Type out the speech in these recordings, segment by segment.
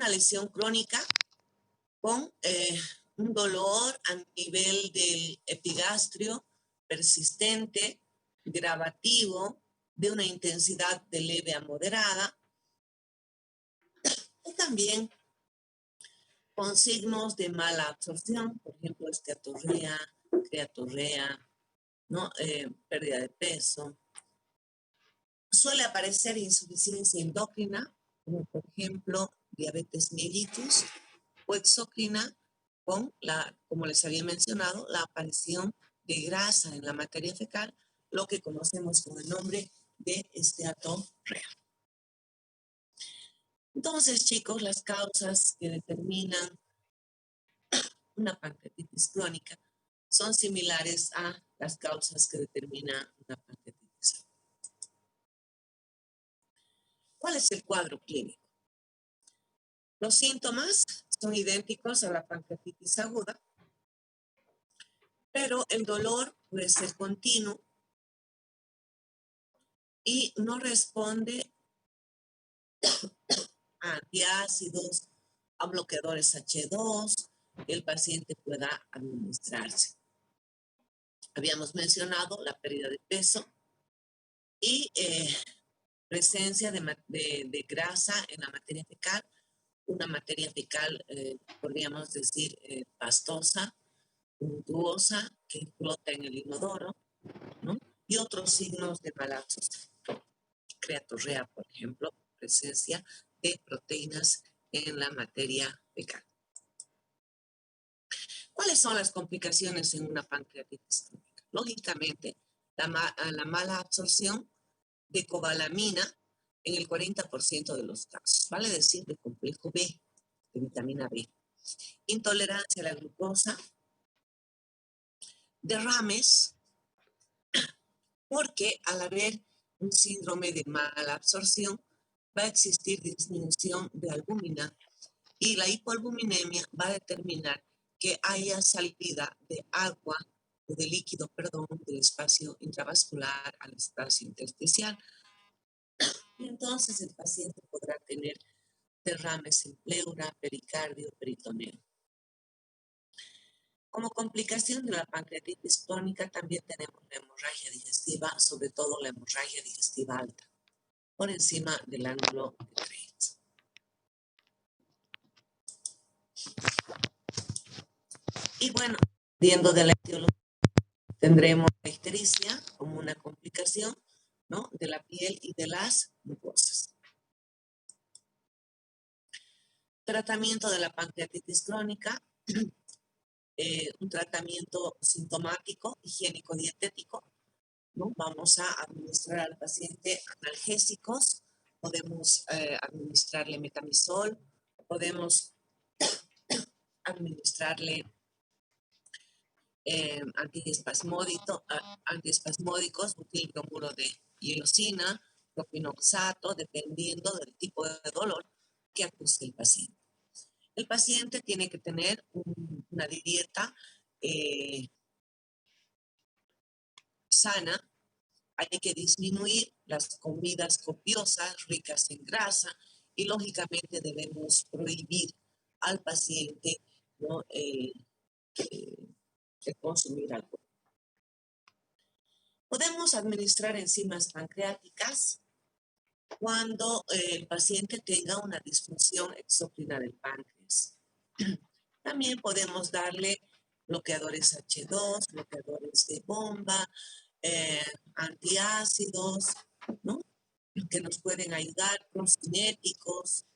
una lesión crónica con un dolor a nivel del epigastrio persistente, gravativo, de una intensidad de leve a moderada, y también con signos de mala absorción, por ejemplo, esteatorrea, creatorrea, ¿no? Pérdida de peso. Suele aparecer insuficiencia endocrina, como por ejemplo diabetes mellitus, o exocrina con como les había mencionado, la aparición de grasa en la materia fecal, lo que conocemos con el nombre de esteatorrea. Entonces, chicos, las causas que determinan una pancreatitis crónica son similares a las causas que determinan una pancreatitis aguda. ¿Cuál es el cuadro clínico? Los síntomas son idénticos a la pancreatitis aguda, pero el dolor puede ser continuo y no responde a antiácidos, a bloqueadores H2, que el paciente pueda administrarse. Habíamos mencionado la pérdida de peso y presencia de grasa en la materia fecal, una materia fecal, podríamos decir, pastosa, untuosa, que flota en el inodoro, ¿no? Y otros signos de malabsorción. Creatorrea, por ejemplo, presencia de proteínas en la materia fecal. ¿Cuáles son las complicaciones en una pancreatitis crónica? Lógicamente, la mala absorción de cobalamina en el 40% de los casos, vale decir de complejo B, de vitamina B. Intolerancia a la glucosa, derrames, porque al haber un síndrome de mala absorción, va a existir disminución de albúmina y la hipoalbuminemia va a determinar que haya salida de agua o de líquido, perdón, del espacio intravascular al espacio intersticial. Y entonces el paciente podrá tener derrames en pleura, pericardio, peritoneo. Como complicación de la pancreatitis crónica también tenemos la hemorragia digestiva, sobre todo la hemorragia digestiva alta, por encima del ángulo de Graves. Y bueno, viendo de la etiología, tendremos la ictericia como una complicación, ¿no?, de la piel y de las mucosas. Tratamiento de la pancreatitis crónica, un tratamiento sintomático, higiénico-dietético, ¿no? Vamos a administrar al paciente analgésicos, podemos administrarle metamizol, podemos administrarle antiespasmódicos, butilbromuro de hielosina, propinoxato, dependiendo del tipo de dolor que acuse el paciente. El paciente tiene que tener una dieta sana. Hay que disminuir las comidas copiosas, ricas en grasa, y lógicamente debemos prohibir al paciente, ¿no?, de consumir alcohol. Podemos administrar enzimas pancreáticas cuando el paciente tenga una disfunción exócrina del páncreas. También podemos darle bloqueadores H2, bloqueadores de bomba, antiácidos, ¿no?, que nos pueden ayudar, procinéticos.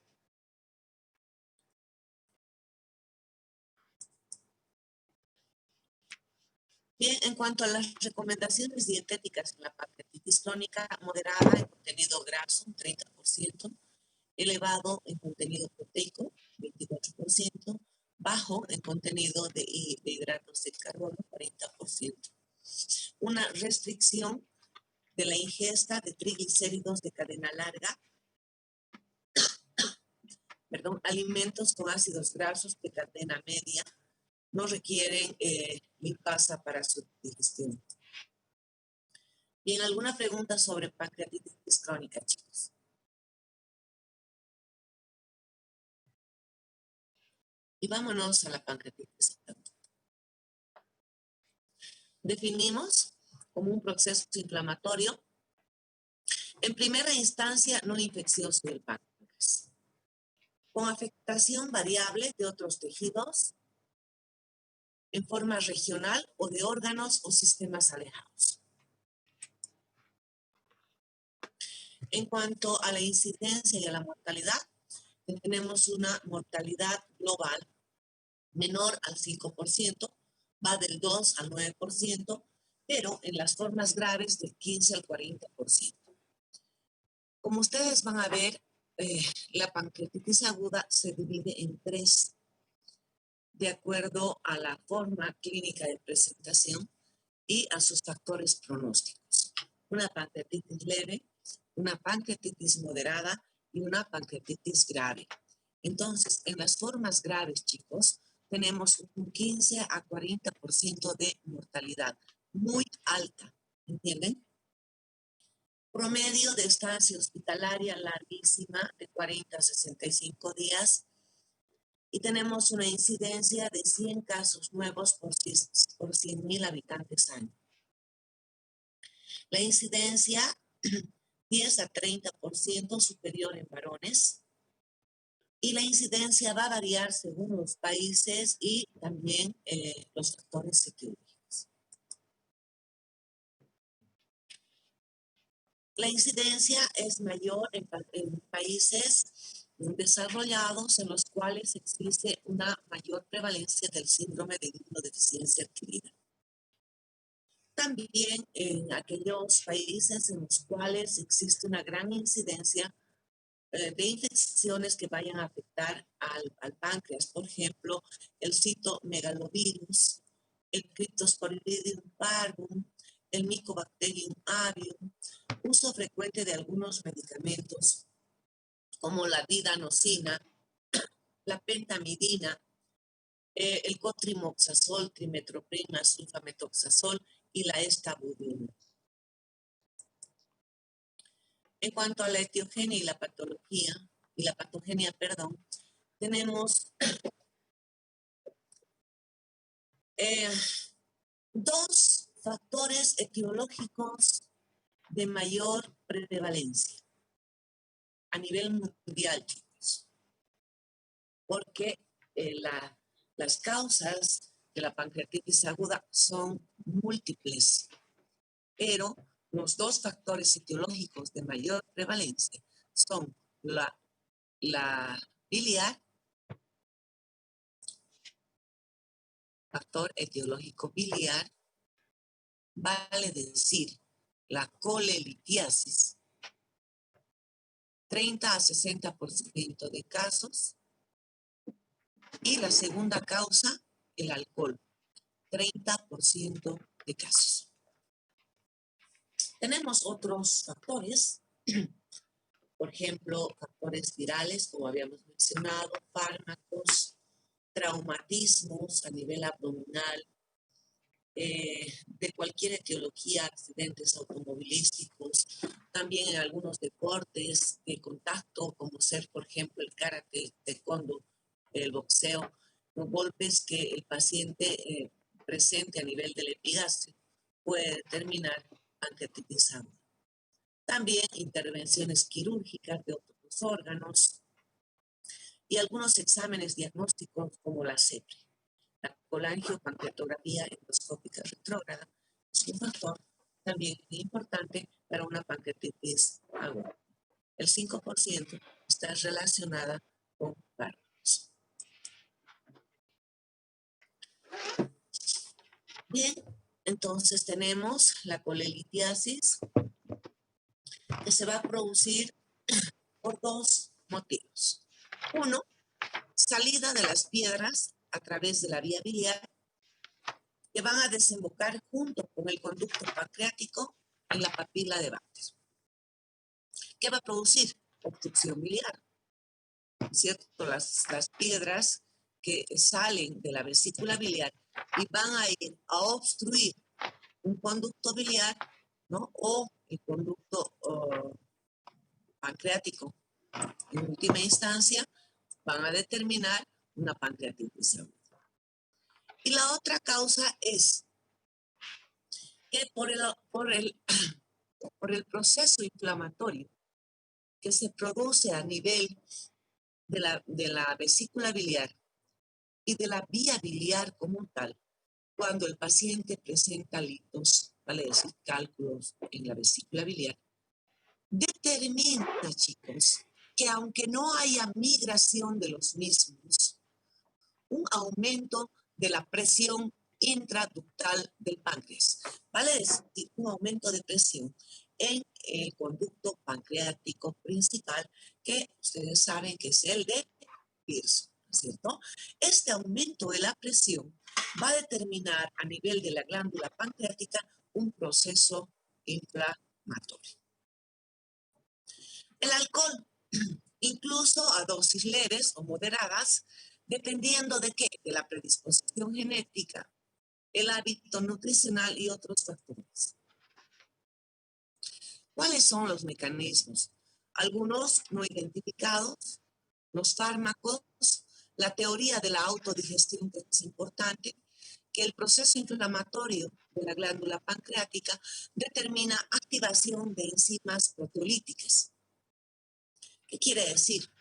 Bien, en cuanto a las recomendaciones dietéticas en la pancreatitis crónica, moderada en contenido graso, 30%, elevado en contenido proteico, 24%, bajo en contenido de hidratos de carbono, 40%. Una restricción de la ingesta de triglicéridos de cadena larga, alimentos con ácidos grasos de cadena media no requieren lipasa para su digestión. Bien, ¿alguna pregunta sobre pancreatitis crónica, chicos? Y vámonos a la pancreatitis. Definimos como un proceso inflamatorio, en primera instancia no infeccioso del páncreas, con afectación variable de otros tejidos en forma regional o de órganos o sistemas alejados. En cuanto a la incidencia y a la mortalidad, tenemos una mortalidad global menor al 5%, va del 2 al 9%, pero en las formas graves del 15 al 40%. Como ustedes van a ver, la pancreatitis aguda se divide en tres, de acuerdo a la forma clínica de presentación y a sus factores pronósticos. Una pancreatitis leve, una pancreatitis moderada y una pancreatitis grave. Entonces, en las formas graves, chicos, tenemos un 15 a 40% de mortalidad, muy alta, ¿entienden? Promedio de estancia hospitalaria larguísima de 40 a 65 días y tenemos una incidencia de 100 casos nuevos por 100.000 habitantes año. La incidencia 10 a 30% superior en varones y la incidencia va a variar según los países y también los factores etiológicos. La incidencia es mayor en países desarrollados en los cuales existe una mayor prevalencia del síndrome de inmunodeficiencia adquirida. También en aquellos países en los cuales existe una gran incidencia de infecciones que vayan a afectar al páncreas, por ejemplo, el citomegalovirus, el Cryptosporidium parvum, el Mycobacterium avium, uso frecuente de algunos medicamentos como la vidanosina, la pentamidina, el cotrimoxazol, trimetroprima, sulfametoxazol y la estabudina. En cuanto a la etiogenia y la patología, tenemos dos factores etiológicos de mayor prevalencia a nivel mundial, chicos, porque las causas de la pancreatitis aguda son múltiples, pero los dos factores etiológicos de mayor prevalencia son la biliar, factor etiológico biliar, vale decir, la colelitiasis, 30 a 60% de casos, y la segunda causa, el alcohol, 30% de casos. Tenemos otros factores, por ejemplo, factores virales, como habíamos mencionado, fármacos, traumatismos a nivel abdominal, de cualquier etiología, accidentes automovilísticos, también en algunos deportes de contacto, como ser, por ejemplo, el karate, el taekwondo, el boxeo, los golpes que el paciente presente a nivel del epigastrio puede determinar pancreatitis aguda. También intervenciones quirúrgicas de otros órganos y algunos exámenes diagnósticos como la CEPRE. La colangiopancreatografía endoscópica retrógrada es un factor también importante para una pancreatitis aguda. El 5% está relacionada con fármacos. Bien, entonces tenemos la colelitiasis que se va a producir por dos motivos. Uno, salida de las piedras a través de la vía biliar que van a desembocar junto con el conducto pancreático en la papila de Bartter. ¿Qué va a producir? Obstrucción biliar, ¿cierto? Las piedras que salen de la vesícula biliar y van a ir a obstruir un conducto biliar, ¿no? O el conducto pancreático. En última instancia, van a determinar una pancreatitis aguda. Y la otra causa es que por el proceso inflamatorio que se produce a nivel de la vesícula biliar y de la vía biliar como tal, cuando el paciente presenta litos, vale decir cálculos en la vesícula biliar, determina, chicos, que aunque no haya migración de los mismos, un aumento de la presión intraductal del páncreas, vale decir, un aumento de presión en el conducto pancreático principal, que ustedes saben que es el de Pearson, ¿cierto? Este aumento de la presión va a determinar a nivel de la glándula pancreática un proceso inflamatorio. El alcohol, incluso a dosis leves o moderadas, dependiendo de qué, de la predisposición genética, el hábito nutricional y otros factores. ¿Cuáles son los mecanismos? Algunos no identificados, los fármacos, la teoría de la autodigestión, que es importante, que el proceso inflamatorio de la glándula pancreática determina activación de enzimas proteolíticas. ¿Qué quiere decir?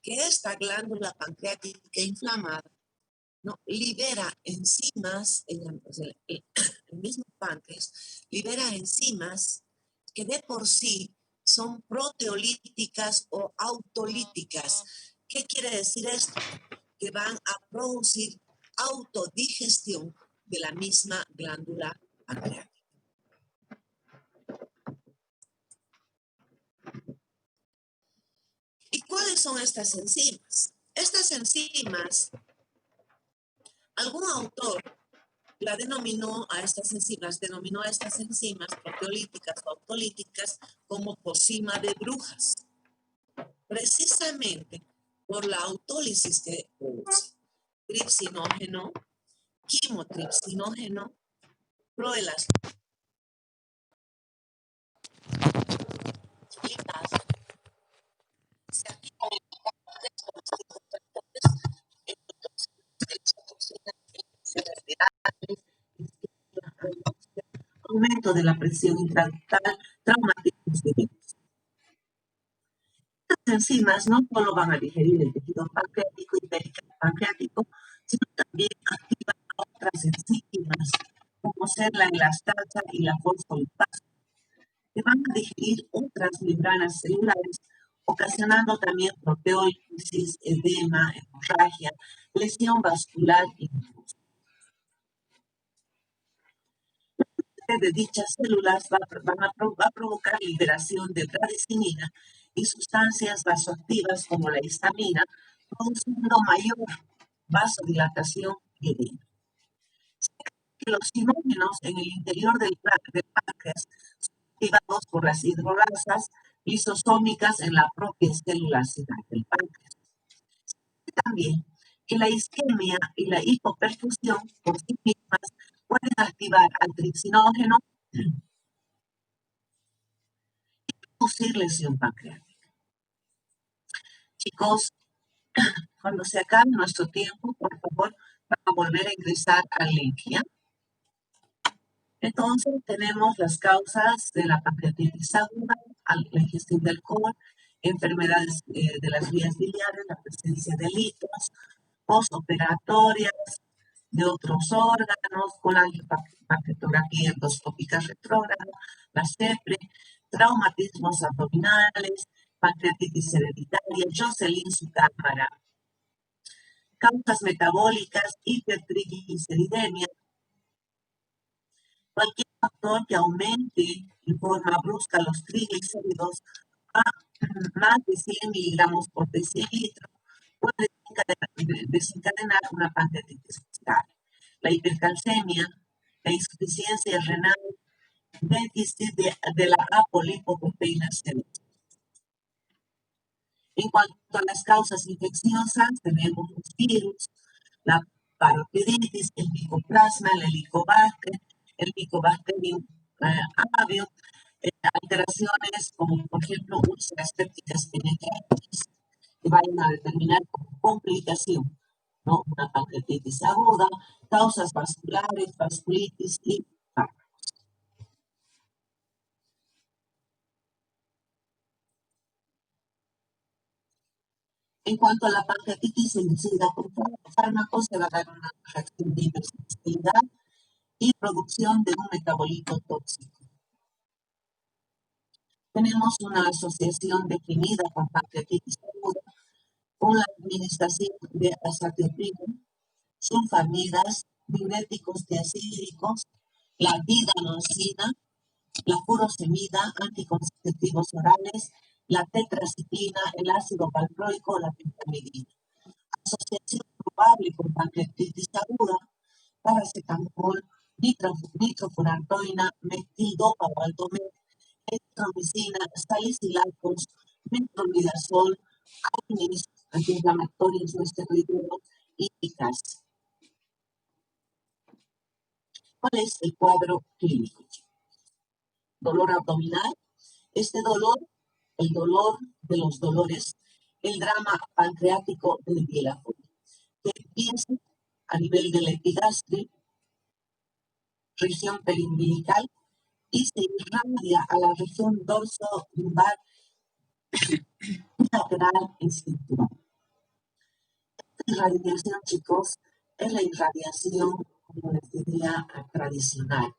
Que esta glándula pancreática inflamada, ¿no?, libera enzimas, el mismo páncreas libera enzimas que de por sí son proteolíticas o autolíticas. ¿Qué quiere decir esto? Que van a producir autodigestión de la misma glándula pancreática. ¿Y cuáles son estas enzimas? Estas enzimas, algún autor denominó a estas enzimas proteolíticas o autolíticas como pocima de brujas, precisamente por la autólisis que produce tripsinógeno, quimotripsinógeno, proelastasa. Se activan aumento de la presión intraductal, traumatismos severos. Estas enzimas no solo van a digerir el tejido pancreático y peripancreático, sino también activan otras enzimas, como ser la elastasa y la fosfolipasa, que van a digerir otras membranas celulares, ocasionando también proteólisis, edema, hemorragia, lesión vascular y de dichas células va a provocar liberación de bradicina y sustancias vasoactivas como la histamina, produciendo mayor vasodilatación y edema. Los sinógenos en el interior del páncreas son activados por las hidrolasas lisosómicas en la propia célula del páncreas. También que la isquemia y la hipoperfusión por sí mismas pueden activar al tripsinógeno y producir lesión pancreática. Chicos, cuando se acabe nuestro tiempo, por favor, van a volver a ingresar al link, ¿ya? Entonces, tenemos las causas de la pancreatitis aguda, la ingestión de alcohol, enfermedades de las vías biliares, la presencia de litos, postoperatorias, de otros órganos, colangiopancreatografía endoscópica retrógrada, la CEPRE, traumatismos abdominales, pancreatitis hereditaria, Jocelyn su cámara, causas metabólicas, hipertrigliceridemia, cualquier factor que aumente en forma brusca los triglicéridos a más de 100 miligramos por decilitro puede desencadenar una pancreatitis grave. La hipercalcemia, la insuficiencia renal, déficit de la apolipoproteína C. En cuanto a las causas infecciosas, tenemos los virus, la parotiditis, el micoplasma, el helicobacter, el Mycobacterium avium, alteraciones como, por ejemplo, úlceras pépticas penetrantes que vayan a determinar como complicación ¿no? Una pancreatitis aguda, causas vasculares, vasculitis y fármacos. En cuanto a la pancreatitis inducida por fármacos, se va a dar una reacción de hipersensibilidad y producción de un metabolito tóxico. Tenemos una asociación definida con pancreatitis aguda con la administración de azathioprina, sulfamidas, diuréticos diacídicos, la didanosina, la furosemida, anticonceptivos orales, la tetraciklina, el ácido valproico, la pentamidina. Asociación probable con pancreatitis aguda, paracetamol, nitrofurantoína, metildopa-valpromet, erythromicina, salicylatos, metronidazol, antiinflamatorios no esteroideos y eficaz. ¿Cuál es el cuadro clínico? Dolor abdominal. Este dolor, el dolor de los dolores, el drama pancreático del diélago, que empieza a nivel del epigastrio, región periumbilical, y se irradia a la región dorso-lumbar lateral en cinturón. Esta irradiación, chicos, es la irradiación, como les diría, tradicional.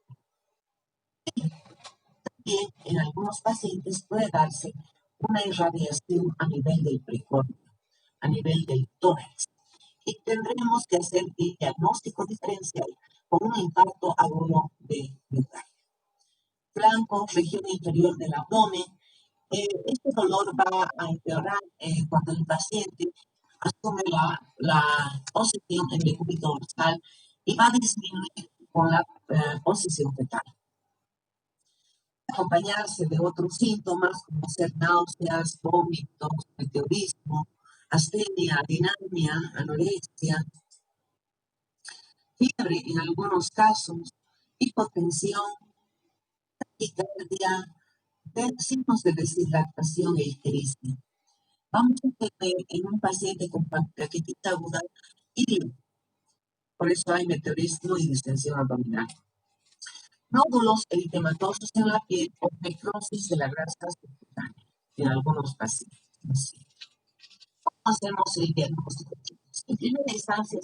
También en algunos pacientes puede darse una irradiación a nivel del precordio, a nivel del tórax. Y tendremos que hacer el diagnóstico diferencial con un infarto agudo de miocardio. Flanco, región inferior del abdomen. Este dolor va a empeorar cuando el paciente asume la posición en decúbito dorsal y va a disminuir con la posición fetal. Acompañarse de otros síntomas como ser náuseas, vómitos, meteorismo, astenia, dinamia, anorexia, fiebre en algunos casos, hipotensión, taquicardia, signos de deshidratación e ictericia. Vamos a tener en un paciente con pancreatitis aguda y por eso hay meteorismo y distensión abdominal. Nódulos eritematosos en la piel o necrosis de la grasa subcutánea en algunos pacientes. ¿Cómo hacemos el diagnóstico? En primera instancia,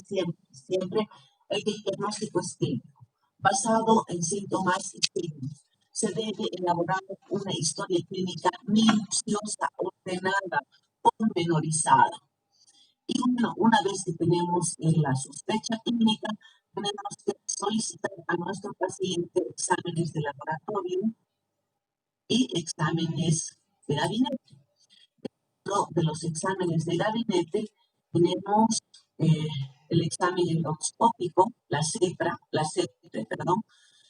siempre el diagnóstico es clínico, basado en síntomas y signos. Se debe elaborar una historia clínica minuciosa, ordenada, pormenorizada. Y una vez que tenemos la sospecha clínica, tenemos que solicitar a nuestro paciente exámenes de laboratorio y exámenes de gabinete. Dentro de los exámenes de gabinete tenemos el examen endoscópico,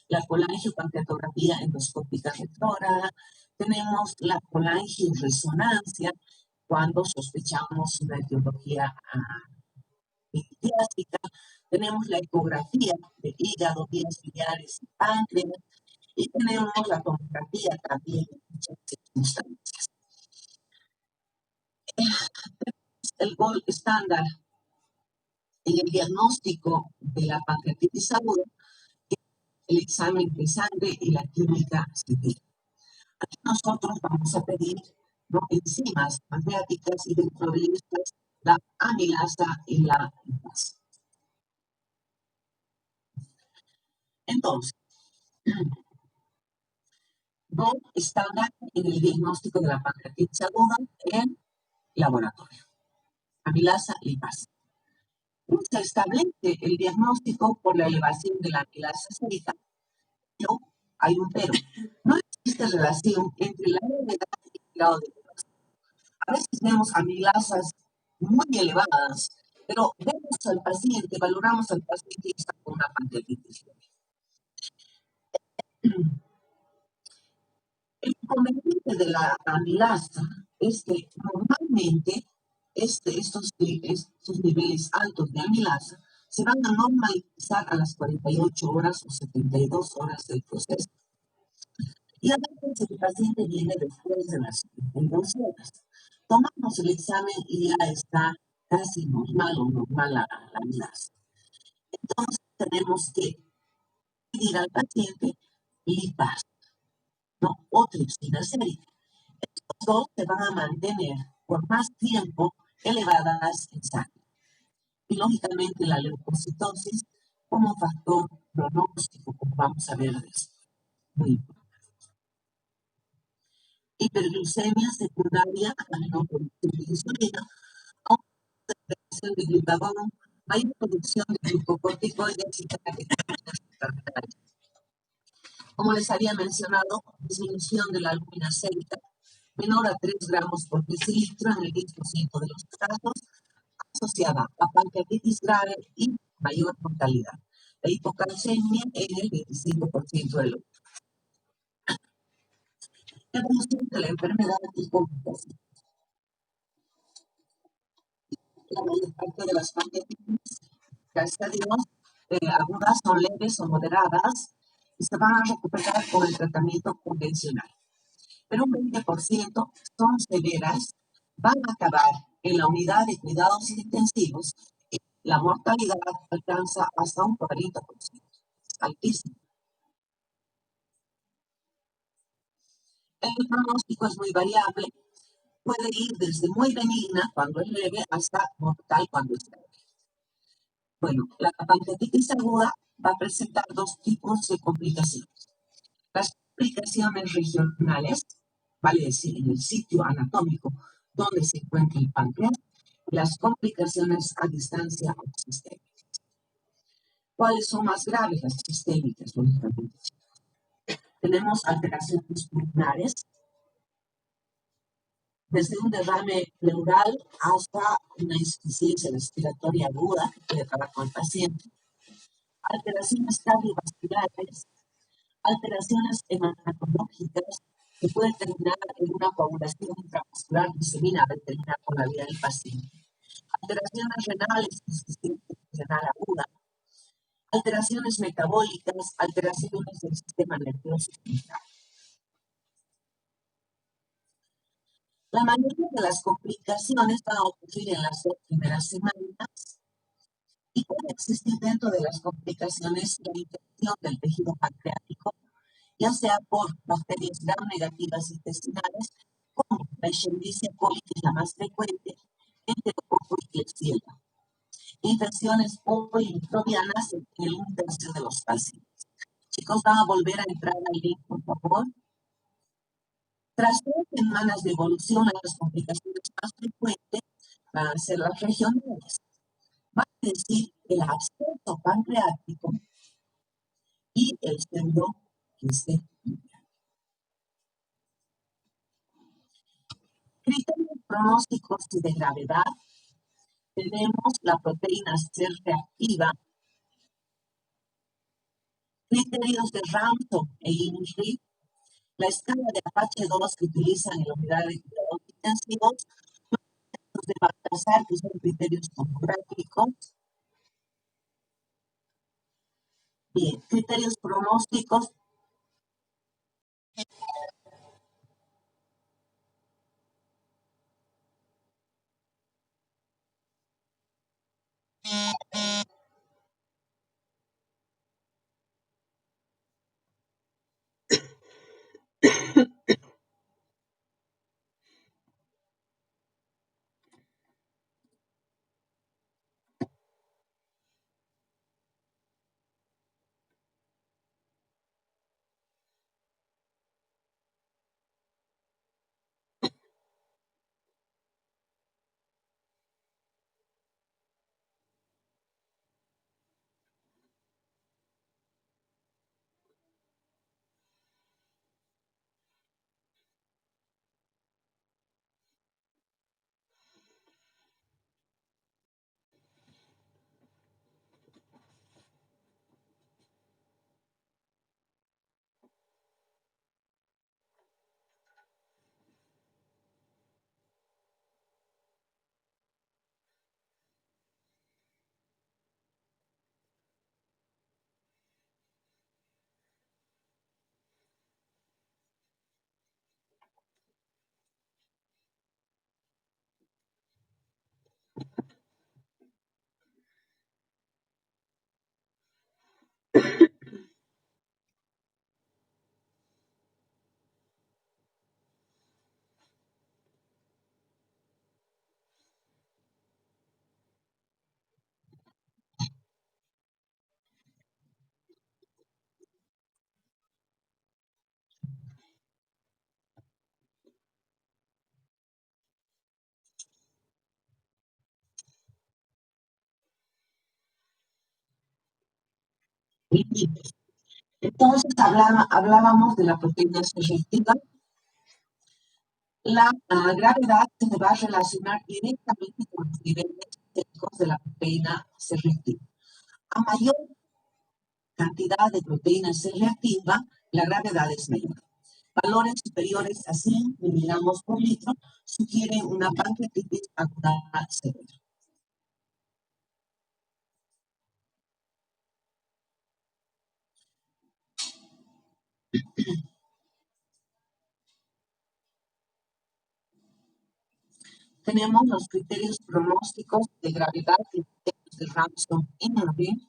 la colangiopancreatografía endoscópica retrógrada, tenemos la colangioresonancia cuando sospechamos una etiología epiclásica, tenemos la ecografía de hígado, vías biliares y páncreas, y tenemos la tomografía también en muchas circunstancias. El gol estándar en el diagnóstico de la pancreatitis aguda es el examen de sangre y la química sanguínea. Aquí nosotros vamos a pedir enzimas pancreáticas y dentro de estas la amilasa y la lipasa. Entonces, gol estándar en el diagnóstico de la pancreatitis aguda en laboratorio. Amilasa, lipasa. Se establece el diagnóstico por la elevación de la amilasa sérica, pero hay un pero. No existe relación entre la gravedad y el grado de elevación. A veces vemos amilasas muy elevadas, pero vemos al paciente, valoramos al paciente y está con una pancreatitis. El inconveniente de la amilasa es que normalmente estos niveles altos de amilasa se van a normalizar a las 48 horas o 72 horas del proceso. Y a veces el paciente viene después de las 72 horas. Tomamos el examen y ya está casi normal o normal a la vida. Entonces tenemos que pedir al paciente lipas, ¿no? O tripsina sérica. Estos dos se van a mantener por más tiempo elevadas en sangre. Y lógicamente la leucocitosis como factor pronóstico, como vamos a ver después. Muy importante. Hiperglucemia secundaria a menor producción de insulina, aumento de producción de glutagón, mayor producción de glucocorticoides y como les había mencionado, disminución de la albúmina sérica menor a 3 gramos por decilitro en el 10% de los casos, asociada a pancreatitis grave y mayor mortalidad. La hipocalcemia en el 25% de los. Evolución de la enfermedad y complicaciones. La mayor parte de las pancreatitis, gracias a Dios, agudas son leves o moderadas y se van a recuperar con el tratamiento convencional. Pero un 20% son severas, van a acabar en la unidad de cuidados intensivos y la mortalidad alcanza hasta un 40%, altísimo. El pronóstico es muy variable, puede ir desde muy benigna cuando es leve hasta mortal cuando es grave. Bueno, la pancreatitis aguda va a presentar dos tipos de complicaciones. Las complicaciones regionales, vale decir, en el sitio anatómico donde se encuentra el páncreas, y las complicaciones a distancia o sistémicas. ¿Cuáles son más graves? Las sistémicas, lógicamente. Tenemos alteraciones pulmonares, desde un derrame pleural hasta una insuficiencia respiratoria aguda que puede acabar con el paciente. Alteraciones cardiovasculares, alteraciones hematológicas que pueden terminar en una coagulación intravascular diseminada y terminar con la vida del paciente. Alteraciones renales, insuficiencia renal aguda, alteraciones metabólicas, alteraciones del sistema nervioso central. La mayoría de las complicaciones van a ocurrir en las 2 primeras semanas y puede existir dentro de las complicaciones la infección del tejido pancreático, ya sea por bacterias gram negativas intestinales, como la Escherichia coli, que es la más frecuente, enterococo y Klebsiella. Infecciones polimicrobianas en el 1/3 de los pacientes. Chicos, van a volver a entrar al link, por favor. Tras 3 semanas de evolución, las complicaciones más frecuentes van a ser las regionales. Va a decir el absceso pancreático y el pseudoquiste. Criterios pronósticos y de gravedad. Tenemos la proteína C reactiva, criterios de Ramsau e Inri, la escala de Apache 2 que utilizan en la unidad de cuidados intensivos, los de Baltasar, que son criterios tomográficos. Bien, criterios pronósticos. lípidos. Entonces hablábamos de la proteína C reactiva. La gravedad se va a relacionar directamente con los niveles estéticos de la proteína C reactiva. A mayor cantidad de proteína C reactiva, la gravedad es mayor. Valores superiores a 100 miligramos por litro sugieren una pancreatitis aguda severa. Tenemos los criterios pronósticos de gravedad y criterios de Ramsden y Irving.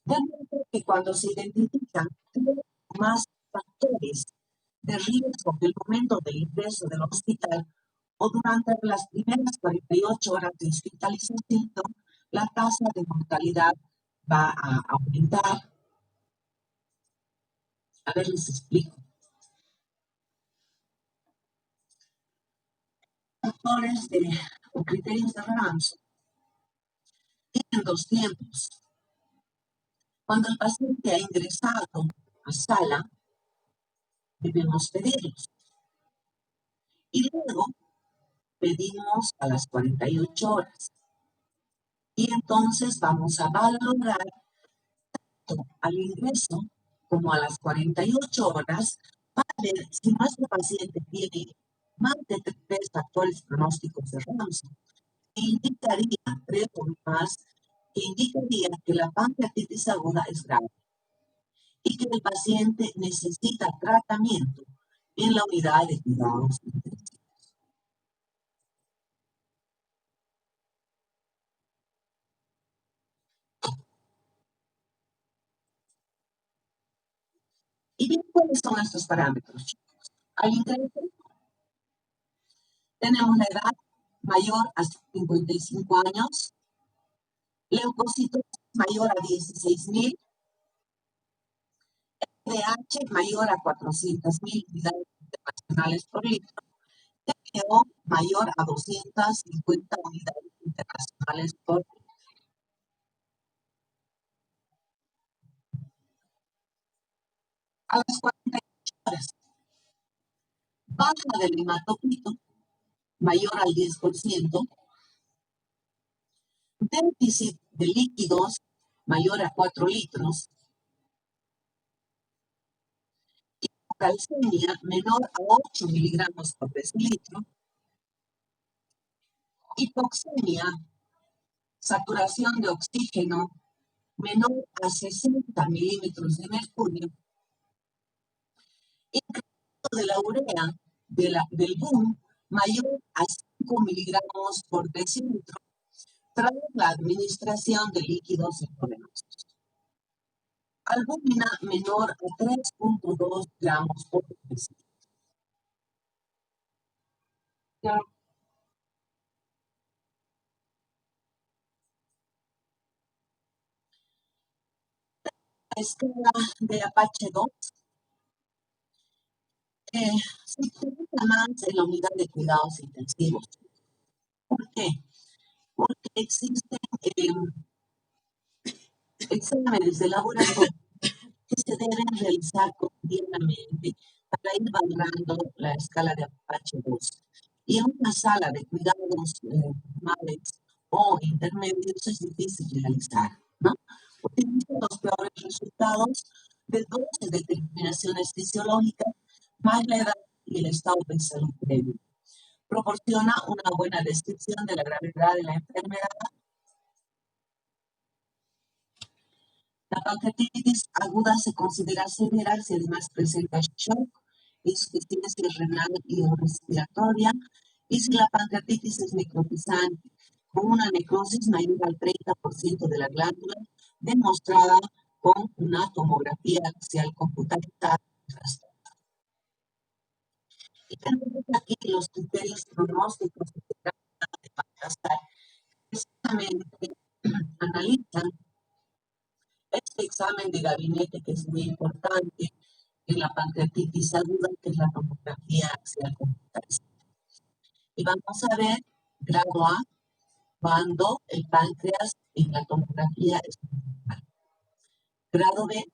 Demuestra que cuando se identifican más factores de riesgo del momento del ingreso del hospital o durante las primeras 48 horas de hospitalización, la tasa de mortalidad va a aumentar. A ver, les explico. Factores o criterios de Ramsden tienen dos tiempos. Cuando el paciente ha ingresado a sala, debemos pedirlos. Y luego pedimos a las 48 horas. Y entonces vamos a valorar tanto al ingreso como a las 48 horas para ver si nuestro paciente tiene más de 3 factores pronósticos de Ramsden, que indicaría, 3 o más, que indicaría que la pancreatitis aguda es grave y que el paciente necesita tratamiento en la unidad de cuidados intensivos. ¿Y bien cuáles son estos parámetros, chicos? Al ingreso tenemos la edad mayor a 55 años, leucocitos mayor a 16.000, pH mayor a 400.000 unidades internacionales por litro, TPO mayor a 250 unidades internacionales por litro. A las 48 horas, baja del hematocrito mayor al 10%, déficit de líquidos mayor a 4 litros, calcemia menor a 8 miligramos por decilitro, hipoxemia, saturación de oxígeno menor a 60 milímetros de mercurio, incremento de la urea del BUN mayor a 5 miligramos por decilitro tras la administración de líquidos intravenosos. Albúmina menor a 3.2 gramos por decilitro. La escala de Apache 2 se utiliza más en la unidad de cuidados intensivos. ¿Por qué? Porque existen exámenes de laboratorio que se deben realizar cotidianamente para ir valorando la escala de Apache 2. Y en una sala de cuidados normales o intermedios es difícil realizar, ¿no? Utiliza los peores resultados de 12 determinaciones fisiológicas, más la edad y el estado de salud previo. Proporciona una buena descripción de la gravedad de la enfermedad. La pancreatitis aguda se considera severa si además presenta shock, insuficiencia renal y o respiratoria, y si la pancreatitis es necrotizante, con una necrosis mayor al 30% de la glándula, demostrada con una tomografía axial computarizada. Y tenemos aquí los criterios pronósticos de Baltasar, que precisamente analizan este examen de gabinete que es muy importante, en la pancreatitis aguda, que es la tomografía axial computarizada. Y vamos a ver grado A cuando el páncreas en la tomografía es normal. Grado B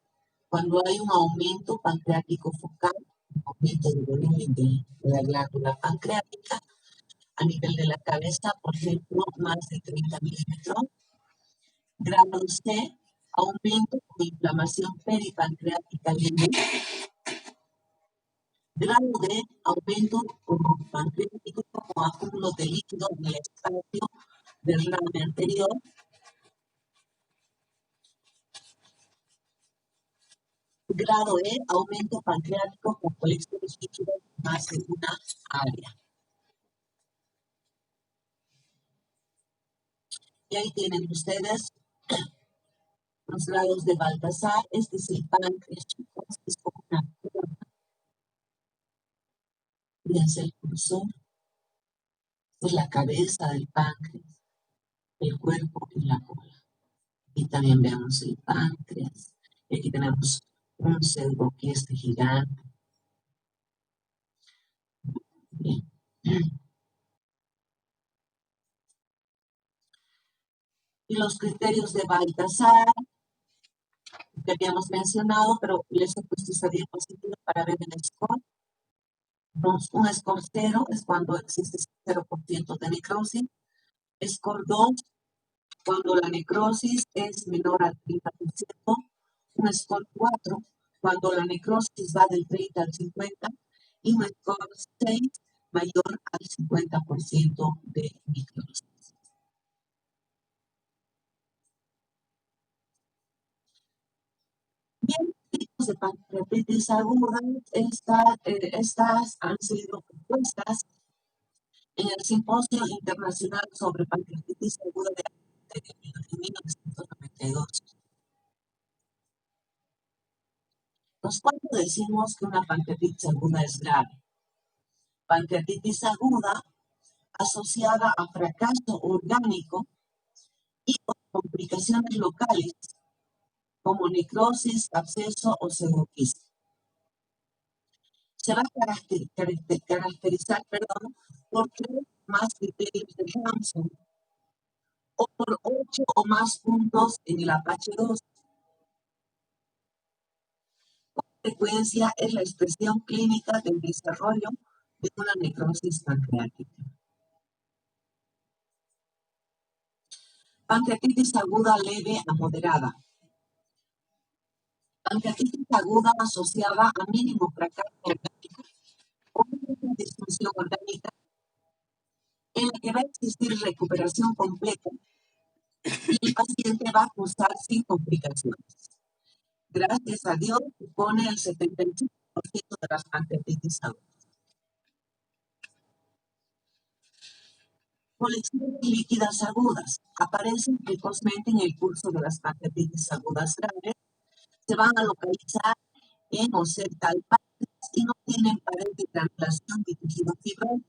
cuando hay un aumento pancreático focal, un aumento de volumen de la glándula pancreática a nivel de la cabeza, por ejemplo, más de 30 milímetros. Grado C, aumento con inflamación peripancreática leve. Grado D, aumento pancreático con acúmulo de líquido en el espacio del rame anterior. Grado E, aumento pancreático con colecciones líquidas más de una área. Y ahí tienen ustedes los grados de Baltasar. Este es el páncreas, chicos, es como una curva. Fíjense el cursor. Esta es la cabeza del páncreas, el cuerpo y la cola. Y también vemos el páncreas. Y aquí tenemos un pseudoquiste gigante. Bien. Y los criterios de Baltasar, que habíamos mencionado, pero les he puesto esta diapositiva para ver el score. Un score 0 es cuando existe 0% de necrosis. Score 2, cuando la necrosis es menor al 30%. Un score 4, cuando la necrosis va del 30 al 50%. Y un score 6, mayor al 50% de necrosis. Bien, tipos de pancreatitis aguda, estas han sido propuestas en el Simposio Internacional sobre Pancreatitis Aguda de 1992. Pues, ¿cuándo decimos que una pancreatitis aguda es grave? Pancreatitis aguda asociada a fracaso orgánico y con complicaciones locales como necrosis, absceso o pseudoquiste. Se va a caracterizar por 3 más criterios de Ramsay o por 8 o más puntos en el Apache 2. Con frecuencia es la expresión clínica del desarrollo de una necrosis pancreática. Pancreatitis aguda leve a moderada. Pancreatitis aguda asociada a mínimo fracaso orgánico o una disfunción orgánica en la que va a existir recuperación completa y el paciente va a cursar sin complicaciones. Gracias a Dios, supone el 75% de las pancreatitis agudas. Colecciones líquidas agudas aparecen precozmente en el curso de las pancreatitis agudas graves. Se van a localizar en o cerca al páncreas y no tienen pared de granulación de tejido fibroso.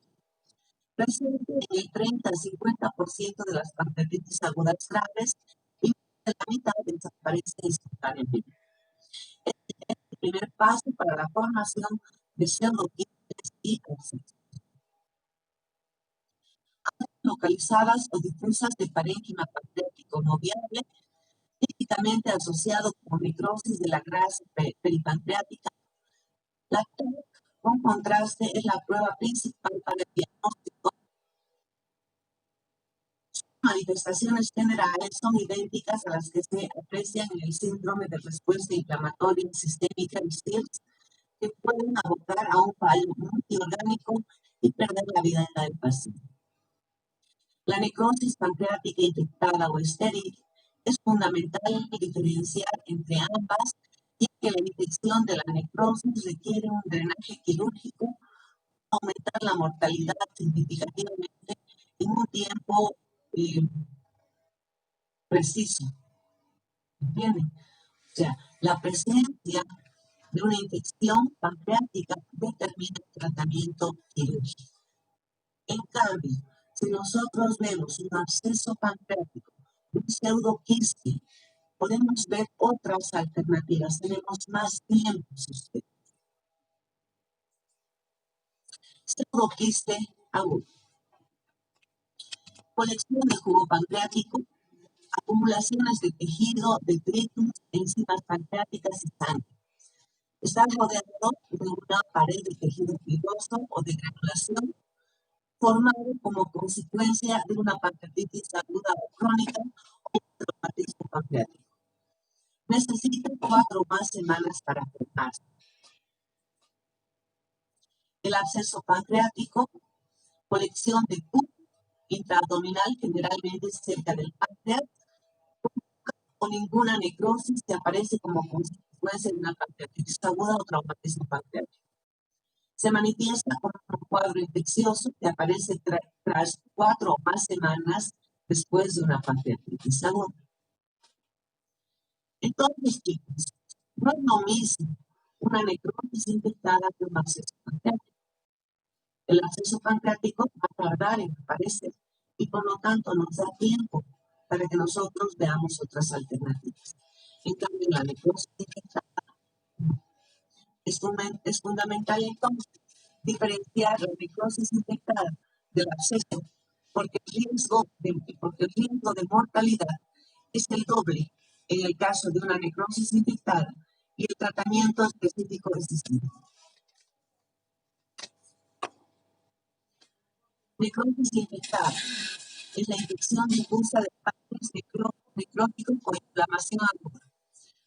Presente en el 30 al 50% de las pancreatitis agudas graves y la mitad desaparece espontáneamente. Este es el primer paso para la formación de pseudoquistes y abscesos. Localizadas o difusas de parénquima pancreático no viable, típicamente asociado con necrosis de la grasa peripancreática. La TOC con contraste es la prueba principal para el diagnóstico. Sus manifestaciones generales son idénticas a las que se aprecian en el síndrome de respuesta inflamatoria sistémica y SIRS, que pueden abocar a un fallo multiorgánico y perder la vida del paciente. La necrosis pancreática infectada o estéril es fundamental diferenciar entre ambas, ya que la infección de la necrosis requiere un drenaje quirúrgico, aumentar la mortalidad significativamente en un tiempo preciso. ¿Entienden? O sea, la presencia de una infección pancreática determina el tratamiento quirúrgico. En cambio, si nosotros vemos un absceso pancreático, un pseudoquiste, podemos ver otras alternativas. Tenemos más tiempo, si usted. Pseudoquiste agudo. Colección de jugo pancreático, acumulaciones de tejido, detritus, enzimas pancreáticas y sangre. Está rodeado de una pared de tejido fibroso o de granulación formado como consecuencia de una pancreatitis aguda o crónica o traumatismo pancreático. Necesita 4 o más semanas para formarse. El absceso pancreático, colección de pus intraabdominal, generalmente cerca del páncreas, o ninguna necrosis que aparece como consecuencia de una pancreatitis aguda o traumatismo pancreático. Se manifiesta como un cuadro infeccioso que aparece tras 4 o más semanas después de una pancreatitis aguda. Entonces, chicos, no es lo mismo una necrosis infectada que un absceso pancreático. El absceso pancreático va a tardar en aparecer y por lo tanto nos da tiempo para que nosotros veamos otras alternativas. En cambio, la necrosis infectada es fundamental entonces diferenciar la necrosis infectada del absceso porque el riesgo de mortalidad es el doble en el caso de una necrosis infectada y el tratamiento específico es distinto. Necrosis infectada es la infección difusa de páncreas necrótico con inflamación aguda.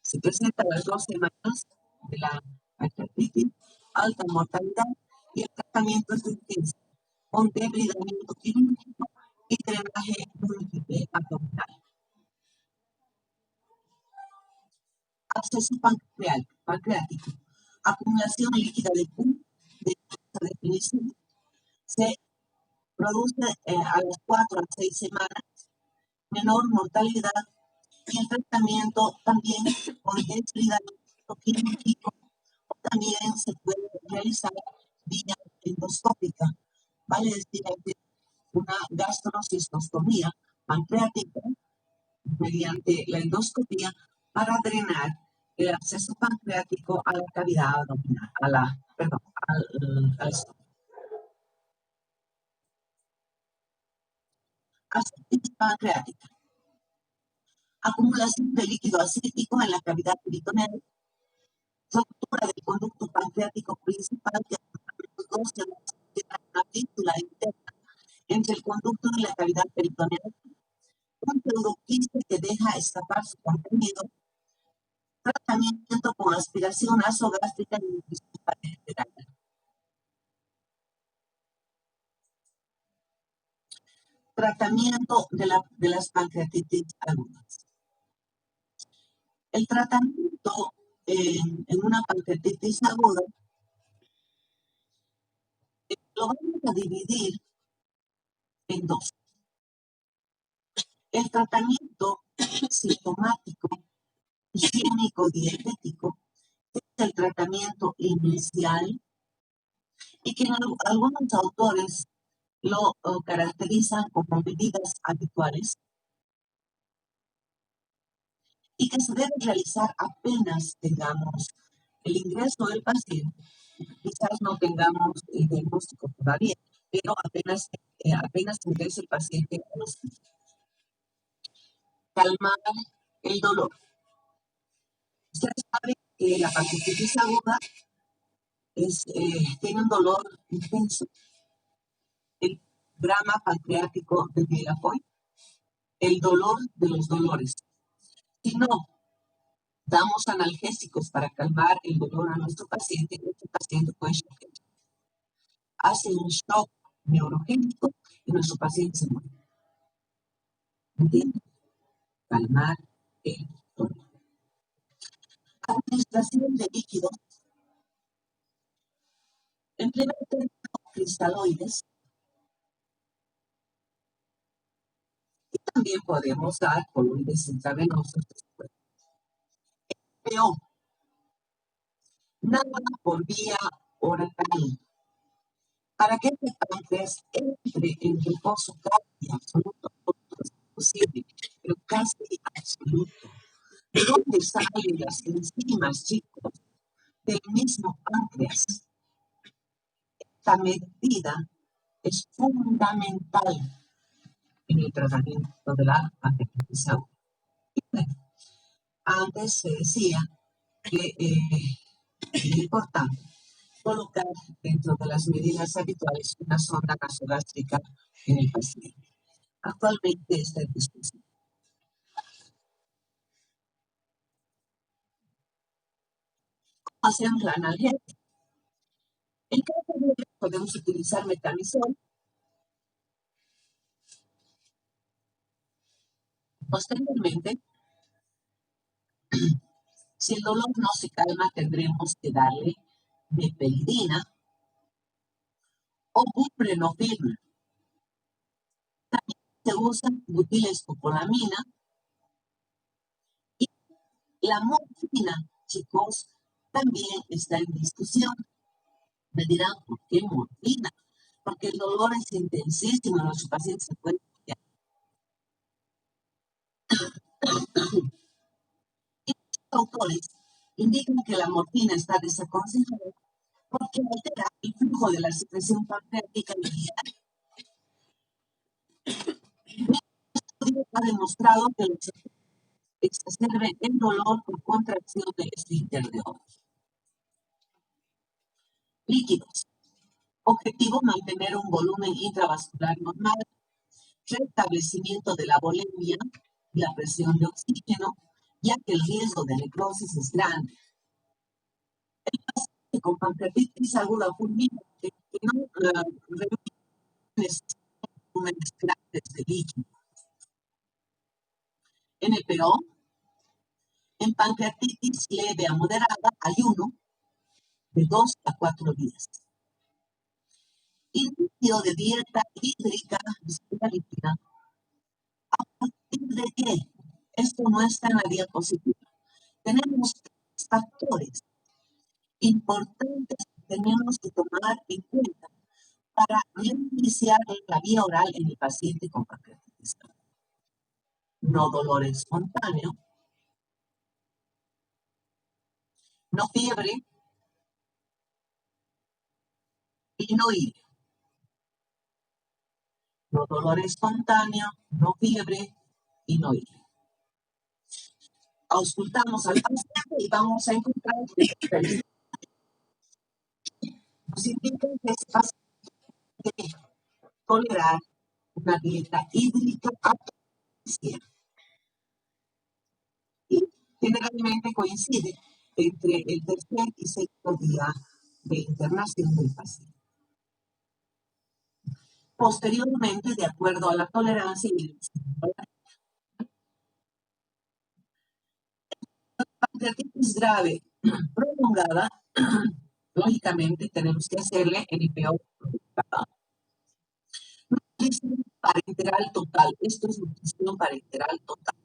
Se presenta a las 2 semanas de la pancreatitis, alta mortalidad y el tratamiento es intenso, con debridamiento quirúrgico y drenaje múltiple abdominal. Absceso pancreático, acumulación líquida de pus de alta definición. Se produce a las 4 a 6 semanas, menor mortalidad y el tratamiento también con debridamiento quirúrgico o también se puede realizar vía endoscópica, vale decir una gastrocistostomía pancreática mediante la endoscopía para drenar el absceso pancreático a la cavidad abdominal, al estómago. Ascitis pancreática. Acumulación de líquido acético en la cavidad peritoneal, ruptura del conducto pancreático principal que conduce a una víncula interna entre el conducto y la cavidad peritoneal, un pseudoquiste que deja escapar su contenido, tratamiento con aspiración nasogástrica y nutrición parenteral. Tratamiento de las pancreatitis agudas. El tratamiento en una pancreatitis aguda lo vamos a dividir en 2. El tratamiento sintomático higiénico-dietético es el tratamiento inicial y que algunos autores lo caracterizan como medidas habituales y que se debe realizar apenas tengamos el ingreso del paciente. Quizás no tengamos el diagnóstico todavía, pero apenas ingrese el paciente al hospital. Calmar el dolor. Ustedes saben que la pancreatitis aguda tiene un dolor intenso. El drama pancreático de Villeroy, el dolor de los dolores. Si no damos analgésicos para calmar el dolor a nuestro paciente puede shock. Hace un shock neurogénico y nuestro paciente se muere. ¿Entienden? Calmar el dolor. Administración de líquidos. En primer término, cristaloides. Y también podemos dar coloides intravenosos después. Pero nada por vía oral para que este páncreas entre en reposo casi absoluto, es posible, pero casi absoluto. ¿De dónde salen las enzimas, chicos? Del mismo páncreas. Esta medida es fundamental en el tratamiento de la pancreatitis aguda. Antes se decía que es importante colocar dentro de las medidas habituales una sonda nasogástrica en el paciente. Actualmente está en discusión. ¿Cómo hacemos la analgesia? En caso de podemos utilizar metamizol. Posteriormente, si el dolor no se calma, tendremos que darle meperidina o buprenorfina. También se usa butilescopolamina y la morfina, chicos, también está en discusión. Me dirán, ¿por qué morfina? Porque el dolor es intensísimo en los pacientes se pueden. Y los autores indican que la morfina está desaconsejada porque altera el flujo de la secreción pancreática biliar. El estudio ha demostrado que los exacerben el dolor por contracción del esfínter de Owen. Líquidos. Objetivo: mantener un volumen intravascular normal, restablecimiento de la volemia y la presión de oxígeno, ya que el riesgo de necrosis es grande. El paciente con pancreatitis aguda fulminante que no necesita volúmenes grandes de líquido. NPO. En pancreatitis leve a moderada, ayuno de 2 a 4 días. Inicio de dieta hídrica líquida. ¿A partir de qué? Esto no está en la diapositiva. Tenemos 3 factores importantes que tenemos que tomar en cuenta para reiniciar la vía oral en el paciente con pancreatitis. No dolor espontáneo, no fiebre y no ir. No dolor espontáneo, no fiebre y no ir. Auscultamos al paciente y vamos a encontrar que nos indican que es paciente de tolerar una dieta hídrica apreciada. Y generalmente coincide entre el tercer y sexto día de internación del paciente. Posteriormente, de acuerdo a la tolerancia y la pancreatitis grave prolongada, lógicamente tenemos que hacerle NPO. Nutrición parenteral total. Esto es nutrición parenteral total.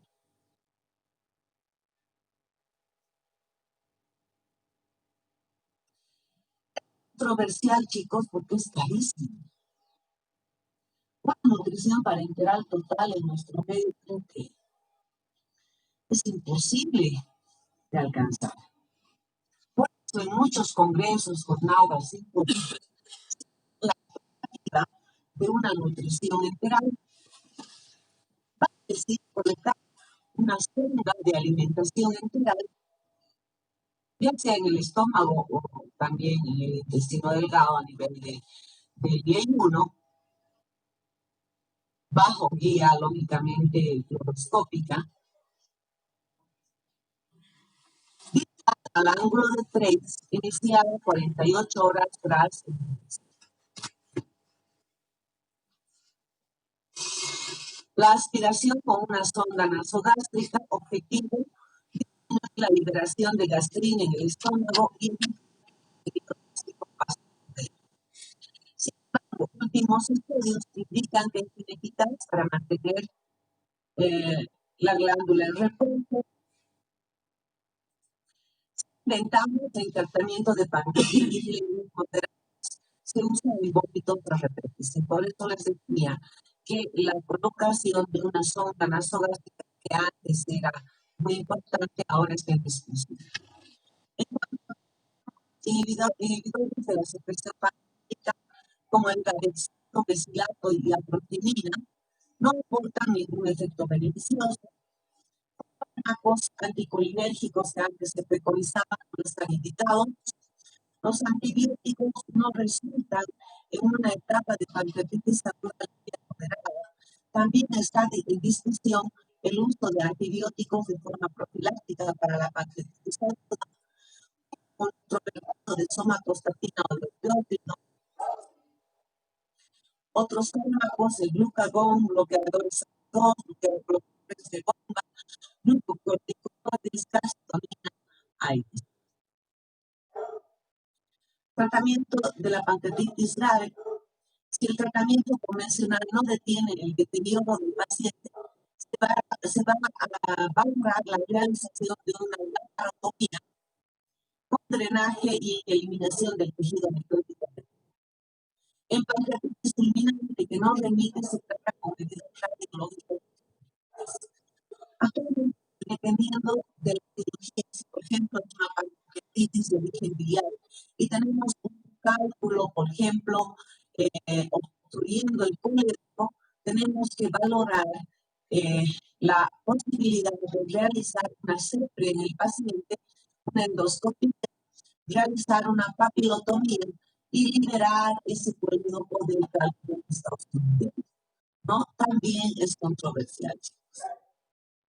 Controversial, chicos, porque es carísimo. Una nutrición parenteral total en nuestro medio creo que es imposible de alcanzar. Por eso en muchos congresos, jornadas, la práctica de una nutrición integral va a decir colocar una sonda de alimentación integral, ya sea en el estómago o también en el intestino delgado a nivel del IE1, bajo guía, lógicamente, fluoroscópica, al ángulo de 3, iniciada 48 horas tras el inicio. La aspiración con una sonda nasogástrica, objetivo, la liberación de gastrina en el estómago y el Sin embargo, últimos estudios indican que es ineficaz para mantener la glándula en reposo. Inventamos el tratamiento de pancreatitis se usa el vómito tras repetición. Por eso les decía que la colocación de una sonda nasogástrica que antes era muy importante, ahora está en discusión. Inhibidores de la secreción pancreática, como el gadexilato, mesilato y la proteína, no aportan ningún efecto beneficioso. Fármacos anticolinérgicos que antes se preconizaban no están indicados. Los antibióticos no resultan en una etapa de pancreatitis aguda moderada. También está en discusión el uso de antibióticos de forma profiláctica para la pancreatitis aguda, controvertido de somatostatina o de otros fármacos, el glucagón, bloqueadores SARS-2, bloqueadores de bomba, glucocorticoides, calcitonina, AIDS. Tratamiento de la pancreatitis grave. Si el tratamiento convencional no detiene el deterioro del paciente, se va a valorar la realización de una laparotomía con drenaje y eliminación del tejido necrótico. En pancreatitis fulminante que no remite, se trata con medidas radiológicas. Actualmente, dependiendo de la cirugía, por ejemplo, es una pancreatitis de origen biliar y tenemos un cálculo, por ejemplo, obstruyendo el colédoco, tenemos que valorar la posibilidad de realizar una CEPRE en el paciente, una endoscopia, realizar una papilotomía y liberar ese colédoco del cálculo que está obstruyendo, ¿no? También es controversial.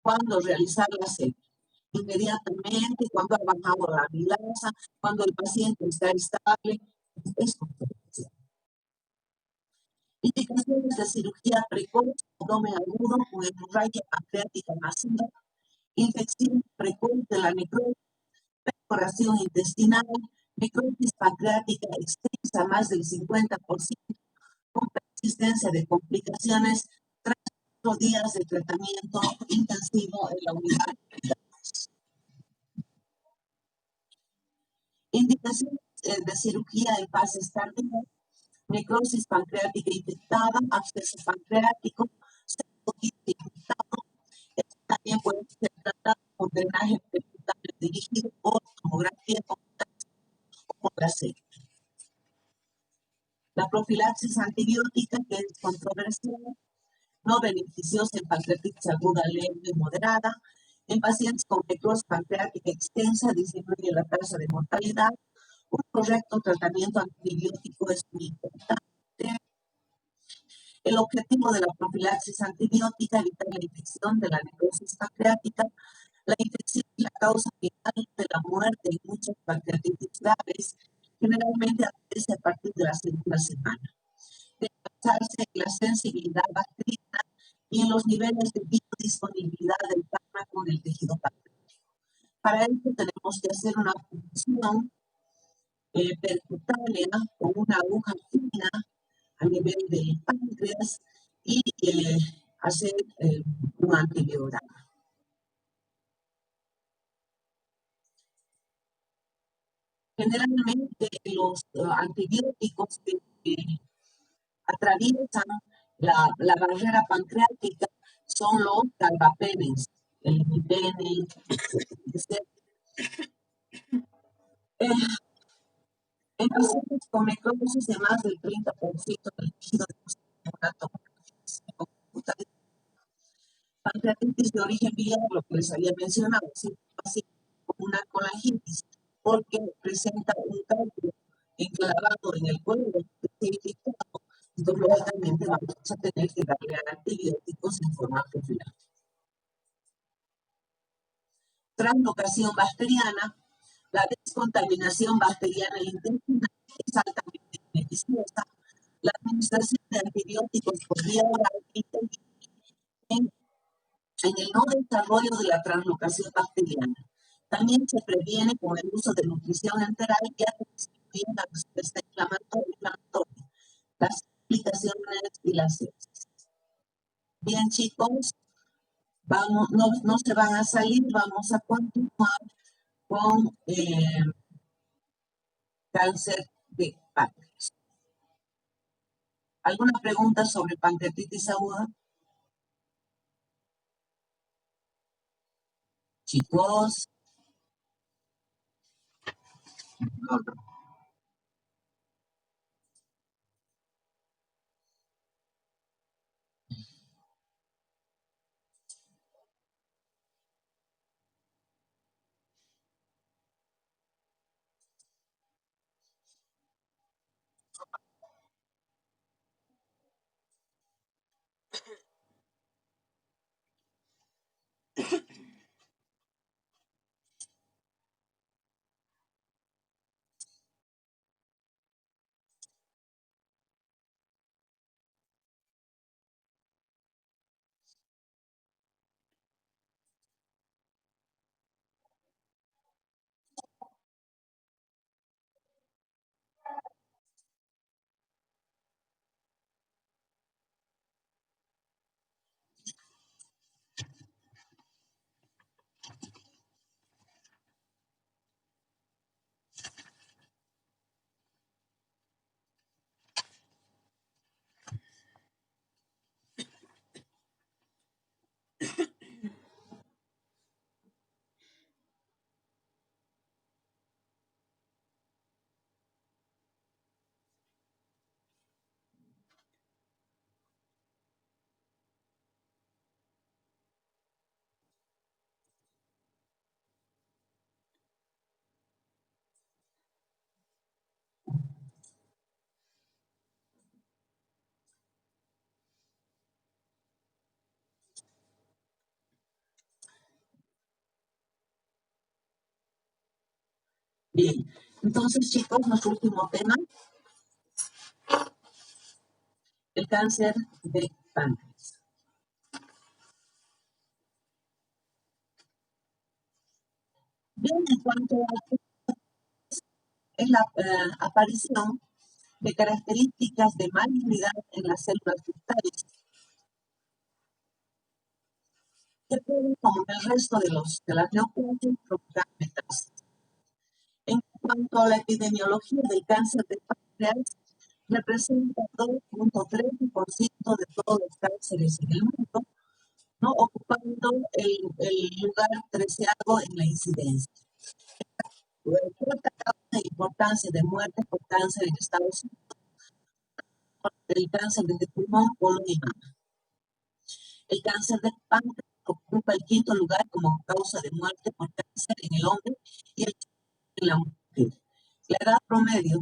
¿Cuándo realizar la CEPRE? Inmediatamente, cuando ha bajado la amilasa, cuando el paciente está estable, es controversial. Indicaciones de cirugía precoz, abdomen agudo con hemorragia pancreática masiva, infección precoz de la necrosis, perforación intestinal, necrosis pancreática extensa más del 50%, con persistencia de complicaciones tras 4 días de tratamiento intensivo en la unidad. Indicaciones de cirugía en fases tardías, necrosis pancreática infectada, absceso pancreático, infectado. Esto también puede ser tratado con drenaje percutáneo dirigido o tomografía o con la CEPRE. La profilaxis antibiótica, que es controversial, no beneficiosa en pancreatitis aguda leve y moderada. En pacientes con necrosis pancreática extensa disminuye la tasa de mortalidad. Un correcto tratamiento antibiótico es muy importante. El objetivo de la profilaxis antibiótica es evitar la infección de la necrosis pancreática. La infección es la causa final de la muerte en muchas pancreatitis graves. Generalmente aparece a partir de la segunda semana. Debe basarse en la sensibilidad bacteriana y en los niveles de biodisponibilidad del fármaco en el tejido pancreático. Para ello tenemos que hacer una punción percutánea con una aguja fina a nivel del páncreas y hacer un antibiograma. Generalmente los antibióticos que atraviesan la barrera pancreática son los carbapenems, el imipene, etc. En pacientes con necrosis de más del 30% del tejido de pancreatitis de origen biliar, lo que les había mencionado, paciente con una colangitis, porque presenta un cálculo enclavado en el cuello, entonces lógicamente vamos a tener que darle antibióticos en forma profiláctica. Translocación bacteriana. La descontaminación bacteriana intestinal es altamente beneficiosa. La administración de antibióticos por vía oral en el no desarrollo de la translocación bacteriana. También se previene con el uso de nutrición enteral y disminuye la respuesta inflamatoria, las complicaciones y las sepsis. Bien, chicos, vamos, no se van a salir, vamos a continuar con cáncer de páncreas. ¿Alguna pregunta sobre pancreatitis aguda? Chicos. Bien, entonces chicos, nuestro último tema, el cáncer de páncreas. Bien, en cuanto a es la aparición de características de malignidad en las células dentales que pueden, como en el resto de las neoplasias, provocar metástasis. En cuanto a la epidemiología del cáncer de páncreas, representa 2.13% de todos los cánceres en el mundo, ¿no? Ocupando el lugar 13º en la incidencia. Cuarta causa de importancia de muerte por cáncer en Estados Unidos, el cáncer de pulmón, colon y mama. El cáncer de páncreas ocupa el quinto lugar como causa de muerte por cáncer en el hombre y el en la mujer. La edad promedio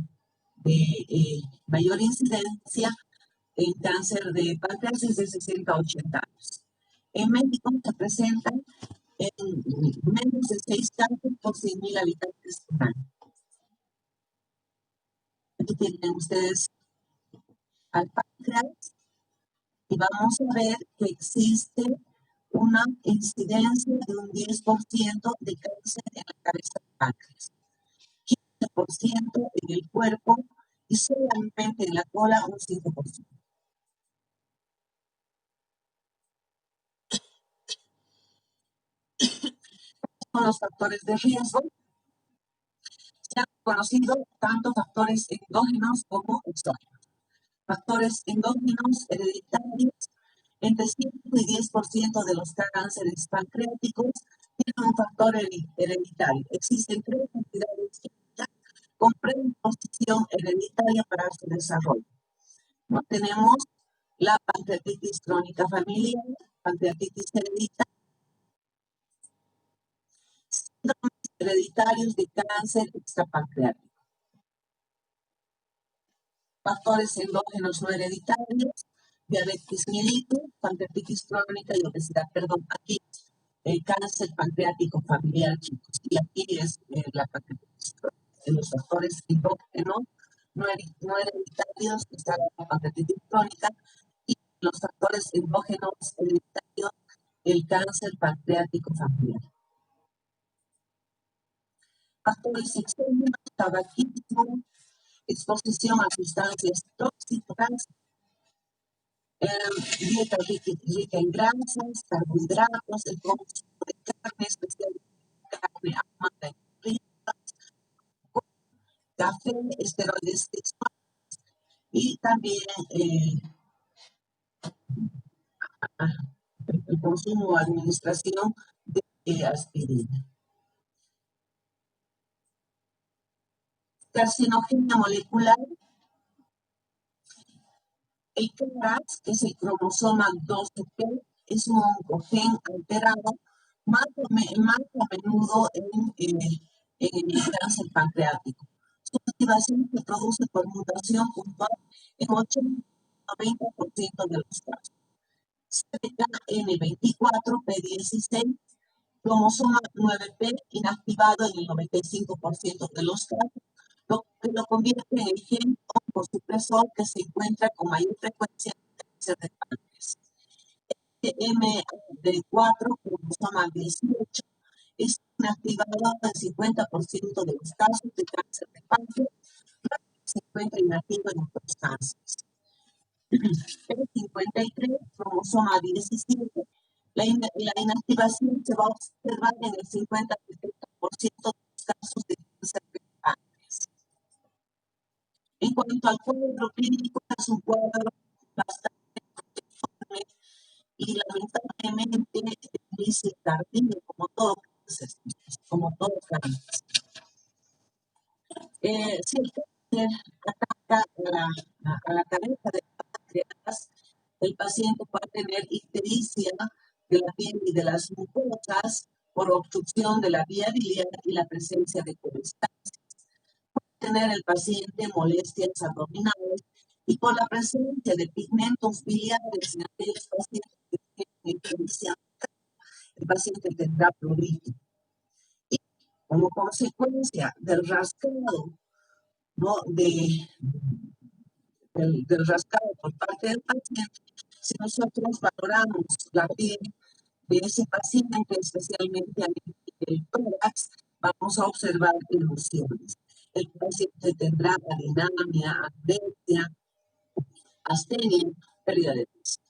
de mayor incidencia en cáncer de páncreas es de 60 a 80 años. En México se presentan en menos de 6 casos por 100.000 habitantes por año. Aquí tienen ustedes al páncreas y vamos a ver que existe una incidencia de un 10% de cáncer en la cabeza de páncreas, 15% en el cuerpo y solamente en la cola un 5%. Son los factores de riesgo. Se han conocido tanto factores endógenos como exógenos. Factores endógenos hereditarios, entre 5 y 10% de los cánceres pancreáticos tienen un factor hereditario. Existen 3 entidades con predisposición hereditaria para su desarrollo. ¿No? Tenemos la pancreatitis crónica familiar, pancreatitis hereditaria, síndromes hereditarios de cáncer extrapancreático. Factores endógenos no hereditarios, diabetes mellitus, pancreatitis crónica y obesidad. Perdón, aquí el cáncer pancreático familiar, chicos. Y aquí es la pancreatitis crónica. En los factores endógenos no hereditarios está la pancreatitis crónica y los factores endógenos hereditarios, el cáncer pancreático familiar. Factores exógenos, tabaquismo, exposición a sustancias tóxicas, dieta rica en grasas, carbohidratos, el consumo de carne, especialmente carne ahumada en fritas, café, esteroides sexuales y también el consumo o administración de aspirina. Carcinogenia molecular. El KRAS, que es el cromosoma 12P, es un oncogen alterado más a menudo en el cáncer pancreático. Su activación se produce por mutación puntual en 80-90% de los casos. CDKN24P16, cromosoma 9P, inactivado en el 95% de los casos, lo que lo convierte en el gen oncosupresor que se encuentra con mayor frecuencia en cáncer de páncreas. MD4, cromosoma 18, es inactivado en el 50% de los casos de cáncer de páncreas, se encuentra inactivo en otros cánceres. P53, cromosoma 17, la inactivación se va a observar en el 50-70% de los casos de cáncer de páncreas. En cuanto al cuadro clínico, es un cuadro bastante uniforme y lamentablemente inicio tardío, como todo cáncer, como todo cáncer. Si el cáncer ataca a la cabeza de páncreas, el paciente puede tener ictericia de la piel y de las mucosas por obstrucción de la vía biliar y la presencia de colestasis. Puede tener el paciente molestias abdominales y por la presencia de pigmentos biliares en aquellos pacientes que tienen ictericia, el paciente tendrá prurito. Y como consecuencia del rascado, ¿no? Del rascado por parte del paciente, si nosotros valoramos la piel de ese paciente, especialmente el tórax, vamos a observar erupciones. El paciente tendrá anemia, anorexia, astenia, pérdida de peso.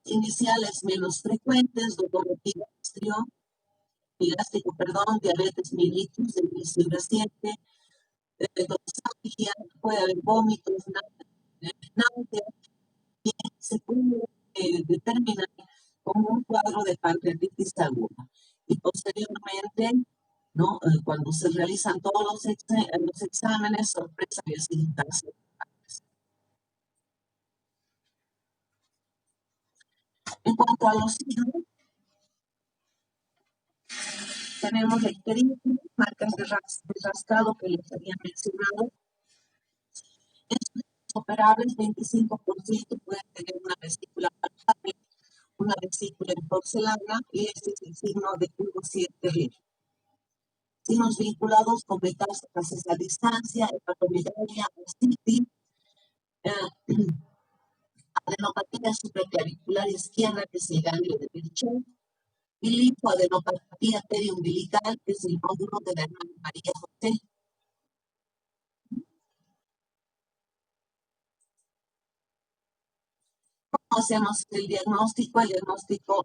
Iniciales menos frecuentes, dolor gástrico, diabetes mellitus del inicio reciente, doxalgia, puede haber vómitos, náusea, y se puede determinar como un cuadro de pancreatitis aguda. Y posteriormente, ¿no? Cuando se realizan todos los exámenes, sorpresa y así cáncer. En cuanto a los signos, tenemos ictericia, marcas de rascado que les había mencionado. En sus operables, 25% pueden tener una vesícula palpable, una vesícula en porcelana, y este es el signo de Hugo 7. Signos vinculados con metástasis a distancia, hepatomegalia, ascitis, adenopatía supraclavicular izquierda, que es el ganglio de Virchow, y linfoadenopatía periumbilical, que es el nódulo de la hermana María José. ¿Cómo hacemos el diagnóstico? El diagnóstico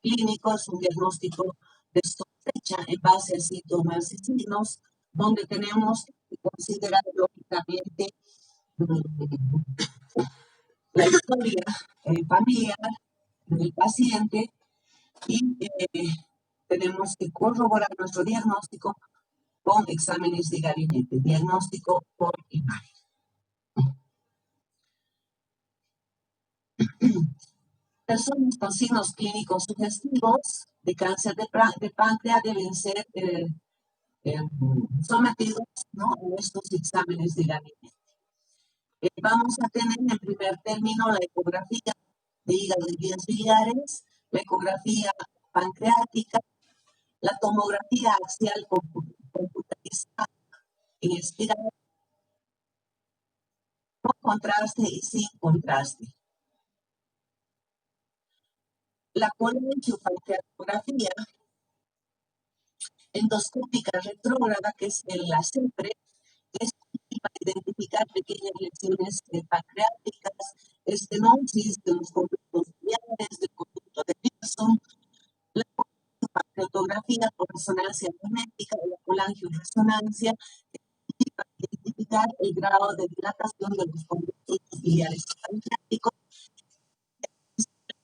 clínico es un diagnóstico de sospecha en base a síntomas y signos, donde tenemos que considerar lógicamente la historia familiar del paciente y tenemos que corroborar nuestro diagnóstico con exámenes de gabinete, diagnóstico por imagen. Personas con signos clínicos sugestivos de cáncer de páncreas deben ser sometidos, ¿no? a estos exámenes de gabinete. Vamos a tener en primer término la ecografía de hígado y vías biliares, la ecografía pancreática, la tomografía axial computarizada en espiral, con contraste y sin contraste. La colangiopancreatografía endoscópica retrógrada, que es la CEPRE, que es para identificar pequeñas lesiones pancreáticas, estenosis de los conductos biliares, del conducto de Pearson, la pancreatografía por resonancia magnética o la colangioresonancia, para identificar el grado de dilatación de los conductos biliares pancreáticos,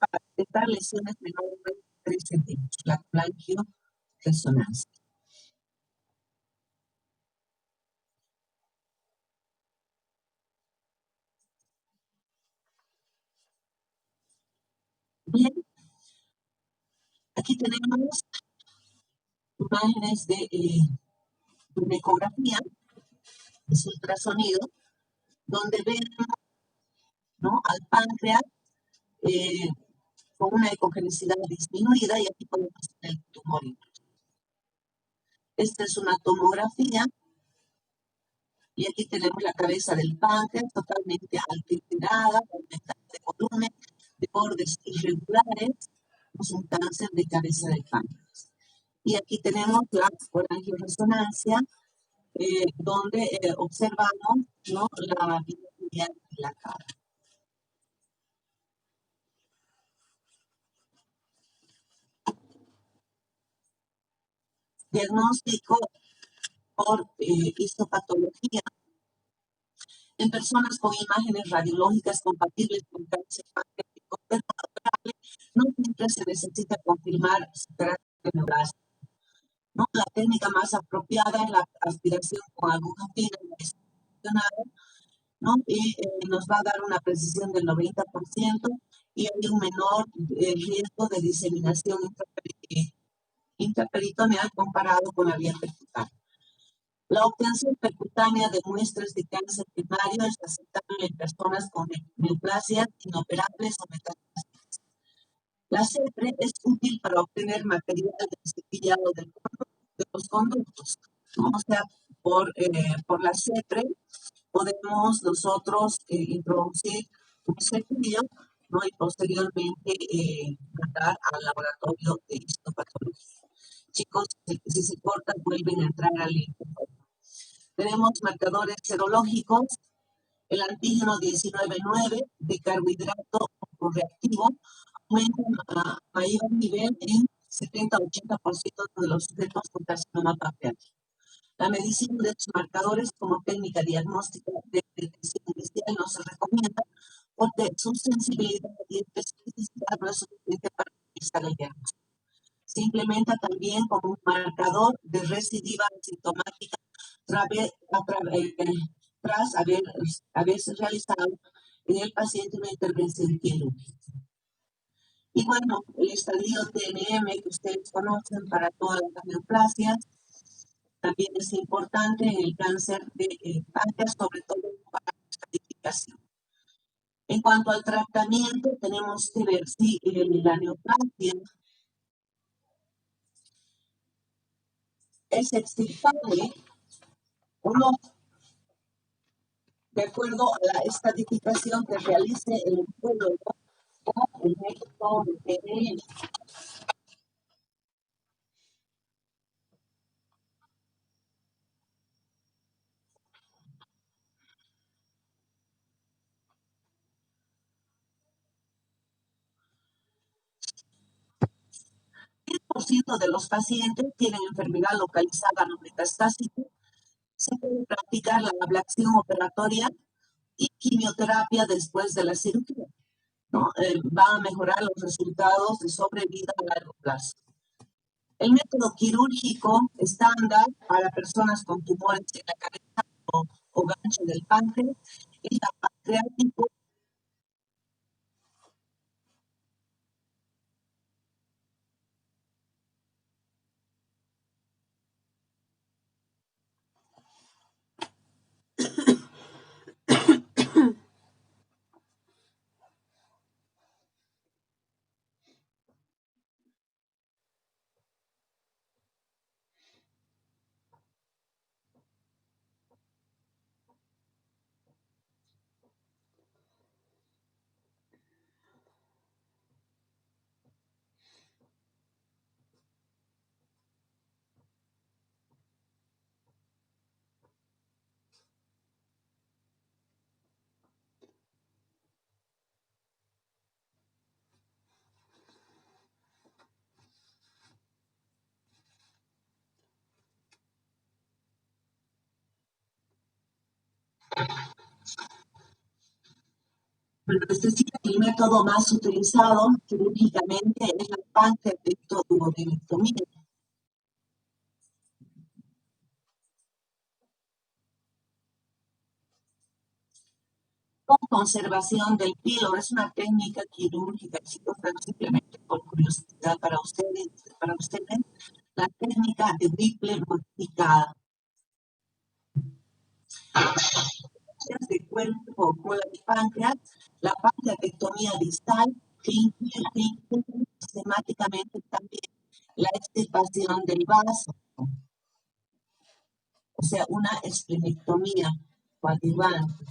para detectar lesiones menores de 3 centímetros, la colangioresonancia. Bien, aquí tenemos imágenes de una ecografía, es ultrasonido, donde vemos, ¿no? al páncreas con una ecogenicidad disminuida, y aquí podemos ver el tumor. Esta es una tomografía y aquí tenemos la cabeza del páncreas totalmente alterada, aumentada de volumen, de bordes irregulares. Es un cáncer de cabeza del páncreas. Y aquí tenemos la colangioresonancia, donde observamos, ¿no? la vía de la cara. Diagnóstico por histopatología en personas con imágenes radiológicas compatibles con cáncer pancreático operable. No siempre se necesita confirmar su carácter de neoplasia, ¿no? La técnica más apropiada es la aspiración con aguja fina, ¿no? Y nos va a dar una precisión del 90%, y hay un menor riesgo de diseminación intraperitoneal comparado con la vía percutánea. La obtención percutánea de muestras de cáncer primario es aceptable en personas con neoplasias inoperables o metástasis. La CEPRE es útil para obtener material de cepillado de los conductos. ¿No? O sea, por la CEPRE podemos nosotros introducir un cepillo, ¿no? Y posteriormente mandar al laboratorio de histopatología. Chicos, si se cortan, vuelven a entrar al link. Tenemos marcadores serológicos, el antígeno 19,9 de carbohidrato reactivo aumenta a mayor nivel en 70-80% de los sujetos con carcinoma pancreático. La medición de estos marcadores como técnica diagnóstica de detección inicial no se recomienda porque su sensibilidad y especificidad no es suficiente para realizar el diagnóstico. Se implementa también como un marcador de recidiva sintomática tras haberse realizado en el paciente una intervención quirúrgica. Y bueno, el estadio TNM que ustedes conocen para todas las neoplasias también es importante en el cáncer de páncreas, sobre todo para la estratificación. En cuanto al tratamiento, tenemos que ver si la neoplasia es extirpable o no, de acuerdo a la estratificación que realice el oncólogo o el médico de TNM. El 10% de los pacientes tienen enfermedad localizada no metastásica. Se puede practicar la ablación operatoria y quimioterapia después de la cirugía, ¿no? Va a mejorar los resultados de sobrevida a largo plazo. El método quirúrgico estándar para personas con tumores en la cabeza o gancho del páncreas es la pancreático. Bueno, es decir, el método más utilizado quirúrgicamente es la pancreatectomía. Con conservación del píloro es una técnica quirúrgica, chicos, pero simplemente por curiosidad para ustedes, la técnica de Whipple modificada. De cuerpo con la páncreas, la pancreatectomía distal, que incluye sistemáticamente también la extirpación del vaso, o sea, una esplenectomía coadyuvante.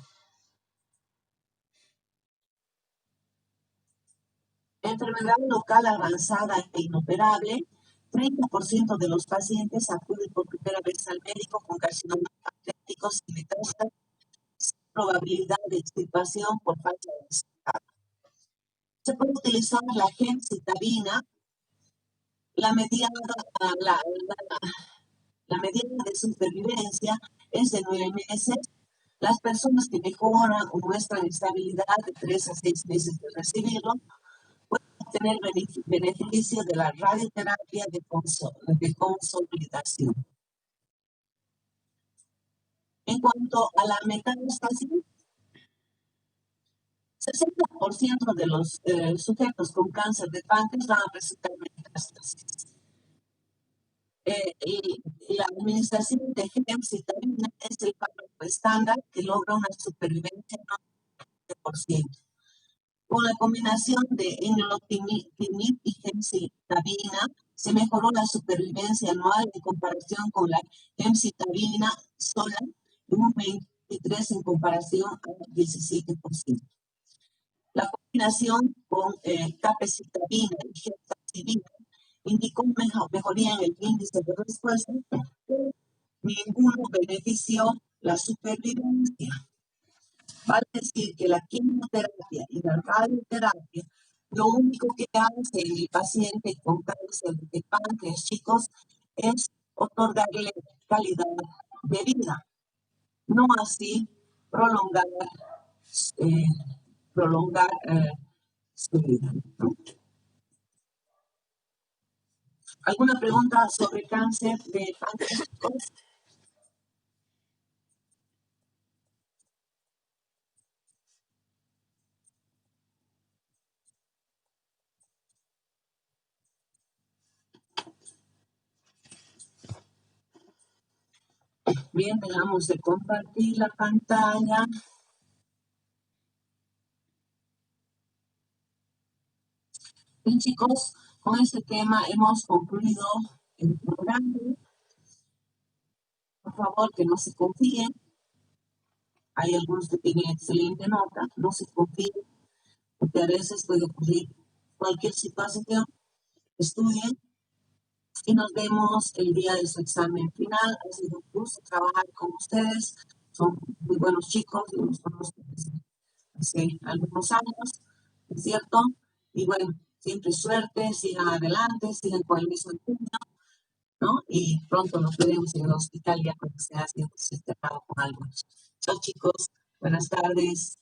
Enfermedad local avanzada e inoperable, 30% de los pacientes acuden por primera vez al médico con carcinoma pancreático sin metástasis, sin probabilidad de extirpación por falta de resultado. Se puede utilizar la gemcitabina. La mediana de supervivencia es de 9 meses. Las personas que mejoran o muestran estabilidad de 3 a 6 meses de recibirlo pueden obtener beneficio de la radioterapia de consolidación. En cuanto a la metástasis, 60% de los sujetos con cáncer de páncreas van a presentar metástasis. La administración de gemcitabina es el fármaco estándar que logra una supervivencia del 90%. Con la combinación de enlotinib y gemcitabina, se mejoró la supervivencia anual en comparación con la gemcitabina sola, en un 23% en comparación al 17%. La combinación con capecitabina y gemcitabina indicó mejoría en el índice de respuesta, pero ninguno benefició la supervivencia. Vale decir que la quimioterapia y la radioterapia lo único que hace en el paciente con cáncer de páncreas, chicos, es otorgarle calidad de vida, no así prolongar, su vida, ¿no? ¿Alguna pregunta sobre cáncer de páncreas, chicos? Bien, dejamos de compartir la pantalla. Bien, chicos, con este tema hemos concluido el programa. Por favor, que no se confíen. Hay algunos que tienen excelente nota, no se confíen, porque a veces puede ocurrir cualquier situación. Estudien y nos vemos el día de su examen final. Ha sido un gusto trabajar con ustedes. Son muy buenos chicos, los conozco desde hace algunos años, ¿es cierto? Y bueno, siempre suerte, sigan adelante, sigan con el mismo empeño, ¿no? Y pronto nos veremos en el hospital ya cuando se ha sido con algo. Chao chicos, buenas tardes.